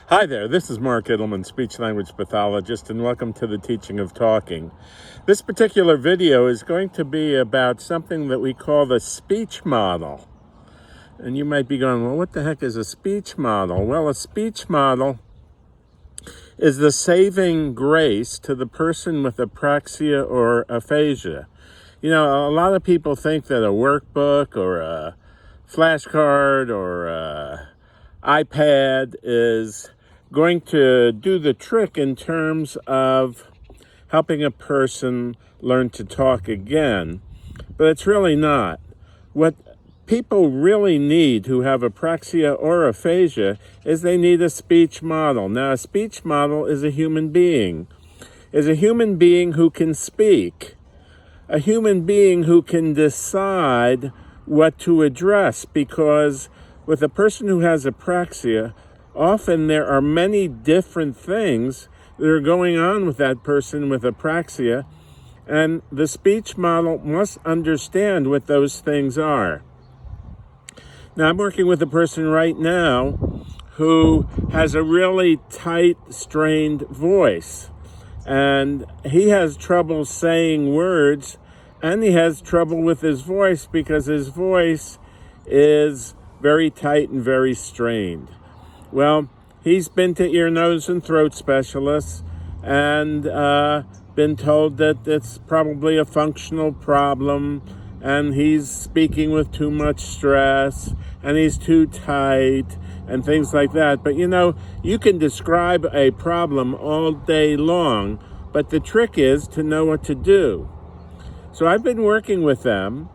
Hi there, this is Mark Edelman, speech-language pathologist, and welcome to the teaching of talking. This particular video is going to be about something that we call the speech model. And you might be going, well, what the heck is a speech model? Well, a speech model is the saving grace to the person with apraxia or aphasia. You know, a lot of people think that a workbook or a flashcard or a iPad is going to do the trick in terms of helping a person learn to talk again, but it's really not. What people really need who have apraxia or aphasia is they need a speech model. Now, a speech model is a human being who can speak, a human being who can decide what to address, because with a person who has apraxia, often there are many different things that are going on with that person with apraxia, and the speech model must understand what those things are. Now, I'm working with a person right now who has a really tight, strained voice, and he has trouble saying words, and he has trouble with his voice because his voice is very tight and very strained. Well, he's been to ear, nose, and throat specialists and been told that it's probably a functional problem, and he's speaking with too much stress, and he's too tight, and things like that. But you know, you can describe a problem all day long, but the trick is to know what to do. So I've been working with them,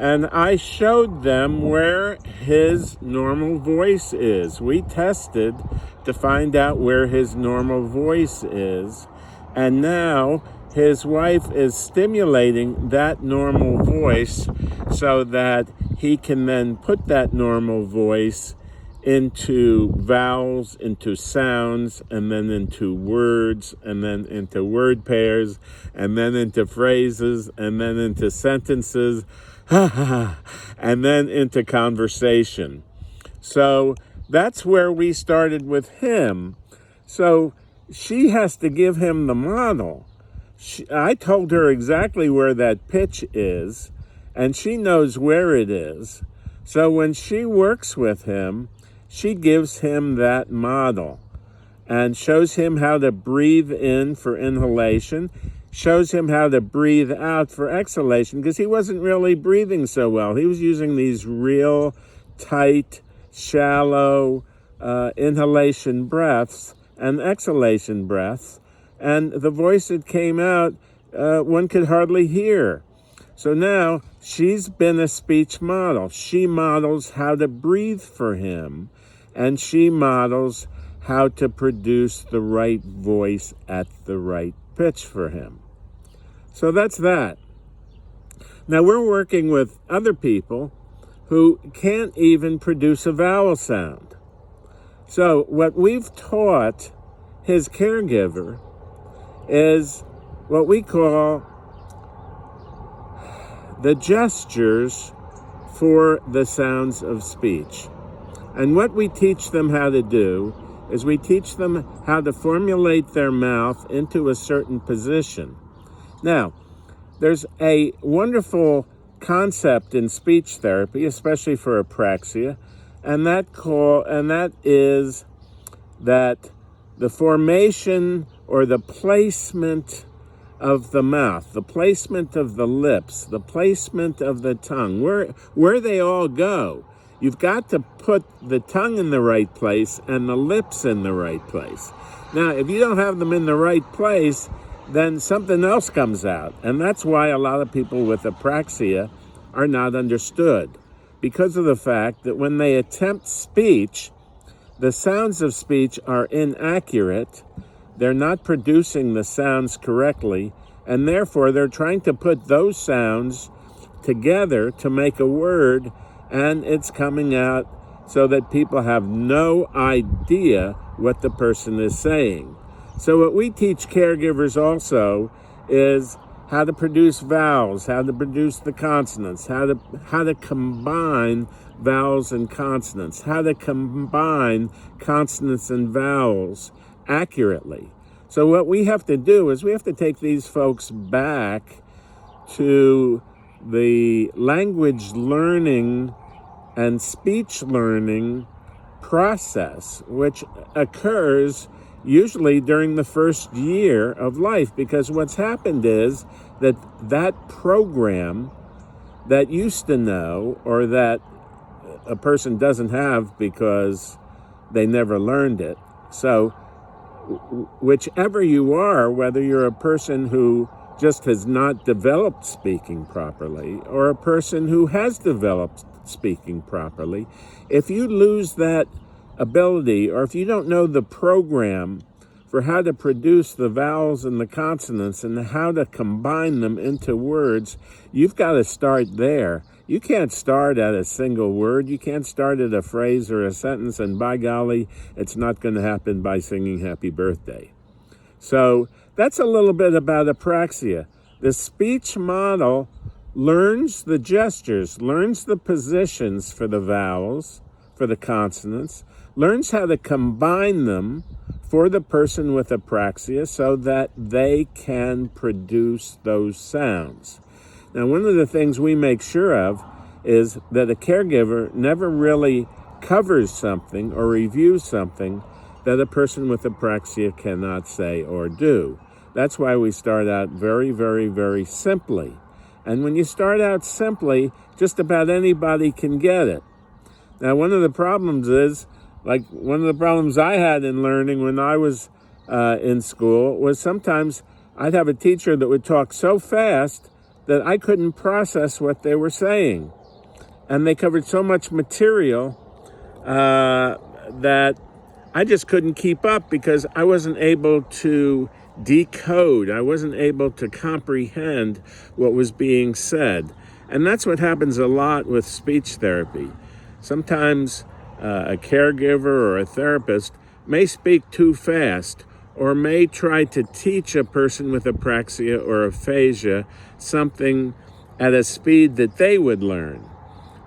and I showed them where his normal voice is. We tested to find out where his normal voice is. And now his wife is stimulating that normal voice so that he can then put that normal voice into vowels, into sounds, and then into words, and then into word pairs, and then into phrases, and then into sentences, and then into conversation. So that's where we started with him. So she has to give him the model. I told her exactly where that pitch is, and she knows where it is. So when she works with him, she gives him that model and shows him how to breathe in for inhalation, shows him how to breathe out for exhalation, because he wasn't really breathing so well. He was using these real tight, shallow inhalation breaths and exhalation breaths, and the voice that came out, one could hardly hear. So now she's been a speech model. She models how to breathe for him, and she models how to produce the right voice at the right pitch for him. So that's that. Now we're working with other people who can't even produce a vowel sound. So what we've taught his caregiver is what we call the gestures for the sounds of speech. And what we teach them how to do is we teach them how to formulate their mouth into a certain position. Now, there's a wonderful concept in speech therapy, especially for apraxia, and that is that the formation or the placement of the mouth, the placement of the lips, the placement of the tongue, where they all go. You've got to put the tongue in the right place and the lips in the right place. Now, if you don't have them in the right place, then something else comes out. And that's why a lot of people with apraxia are not understood, because of the fact that when they attempt speech, the sounds of speech are inaccurate. They're not producing the sounds correctly, and therefore they're trying to put those sounds together to make a word, and it's coming out so that people have no idea what the person is saying. So what we teach caregivers also is how to produce vowels, how to produce the consonants, how to combine vowels and consonants, how to combine consonants and vowels accurately. So what we have to do is we have to take these folks back to the language learning and speech learning process, which occurs usually during the first year of life, because what's happened is that program that used to know, or that a person doesn't have because they never learned it. So whichever you are, whether you're a person who just has not developed speaking properly, or a person who has developed speaking properly, if you lose that ability, or if you don't know the program for how to produce the vowels and the consonants and how to combine them into words, you've got to start there. You can't start at a single word. You can't start at a phrase or a sentence, and by golly, it's not going to happen by singing happy birthday. So that's a little bit about apraxia. The speech model learns the gestures, learns the positions for the vowels, for the consonants, learns how to combine them for the person with apraxia so that they can produce those sounds. Now, one of the things we make sure of is that a caregiver never really covers something or reviews something that a person with apraxia cannot say or do. That's why we start out very, very, very simply. And when you start out simply, just about anybody can get it. Now, one of the problems is, like one of the problems I had in learning when I was in school was sometimes I'd have a teacher that would talk so fast that I couldn't process what they were saying. And they covered so much material that I just couldn't keep up because I wasn't able to decode. I wasn't able to comprehend what was being said. And that's what happens a lot with speech therapy. Sometimes a caregiver or a therapist may speak too fast, or may try to teach a person with apraxia or aphasia something at a speed that they would learn.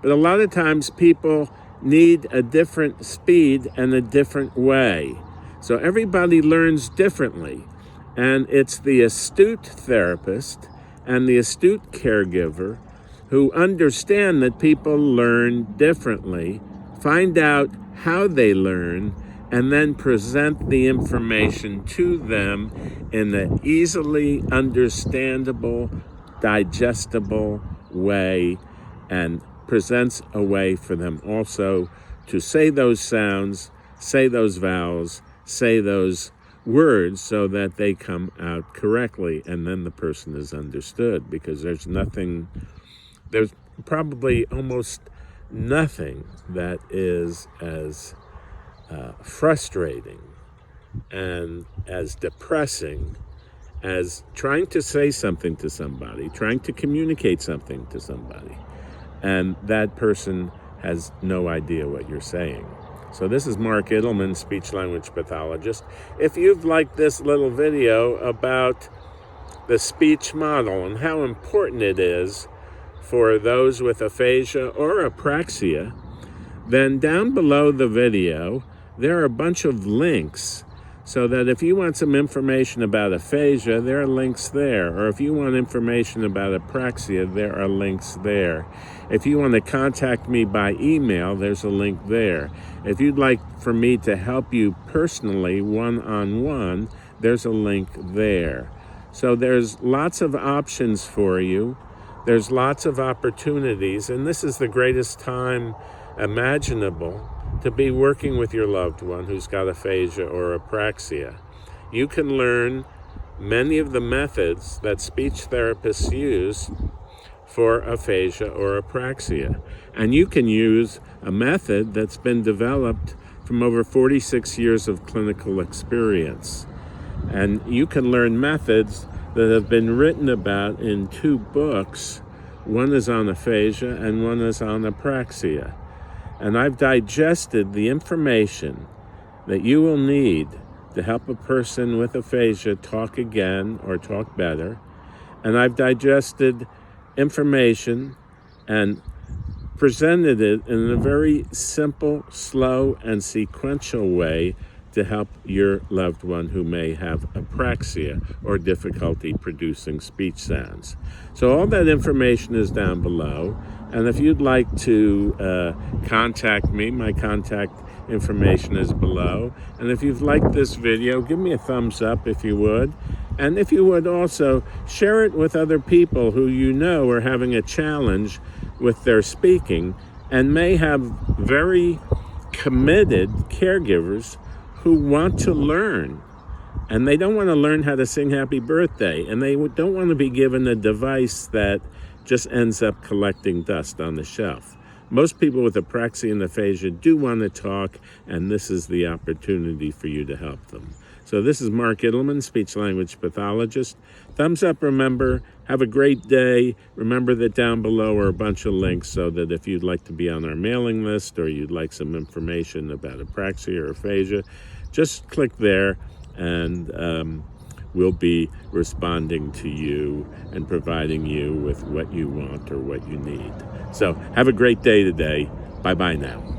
But a lot of times people need a different speed and a different way. So everybody learns differently. And it's the astute therapist and the astute caregiver who understand that people learn differently, find out how they learn, and then present the information to them in an easily understandable, digestible way, and presents a way for them also to say those sounds, say those vowels, say those words so that they come out correctly, and then the person is understood, because there's probably almost nothing that is as frustrating and as depressing as trying to say something to somebody, trying to communicate something to somebody, and that person has no idea what you're saying. So this is Mark Idelman, speech-language pathologist. If you've liked this little video about the speech model and how important it is for those with aphasia or apraxia, then down below the video, there are a bunch of links, so that if you want some information about aphasia, there are links there. Or if you want information about apraxia, there are links there. If you want to contact me by email, there's a link there. If you'd like for me to help you personally, one-on-one, there's a link there. So there's lots of options for you. There's lots of opportunities, and this is the greatest time imaginable to be working with your loved one who's got aphasia or apraxia. You can learn many of the methods that speech therapists use for aphasia or apraxia. And you can use a method that's been developed from over 46 years of clinical experience. And you can learn methods that have been written about in 2 books. One is on aphasia and one is on apraxia. And I've digested the information that you will need to help a person with aphasia talk again or talk better, and I've digested information and presented it in a very simple, slow, and sequential way to help your loved one who may have apraxia or difficulty producing speech sounds. So all that information is down below, and if you'd like to contact me, my contact information is below. And if you've liked this video, give me a thumbs up if you would. And if you would also share it with other people who you know are having a challenge with their speaking and may have very committed caregivers who want to learn. And they don't want to learn how to sing happy birthday. And they don't want to be given a device that just ends up collecting dust on the shelf. Most people with apraxia and aphasia do want to talk, and this is the opportunity for you to help them. So this is Mark Idelman, speech-language pathologist. Thumbs up, remember. Have a great day. Remember that down below are a bunch of links so that if you'd like to be on our mailing list or you'd like some information about apraxia or aphasia, just click there and we'll be responding to you and providing you with what you want or what you need. So have a great day today. Bye-bye now.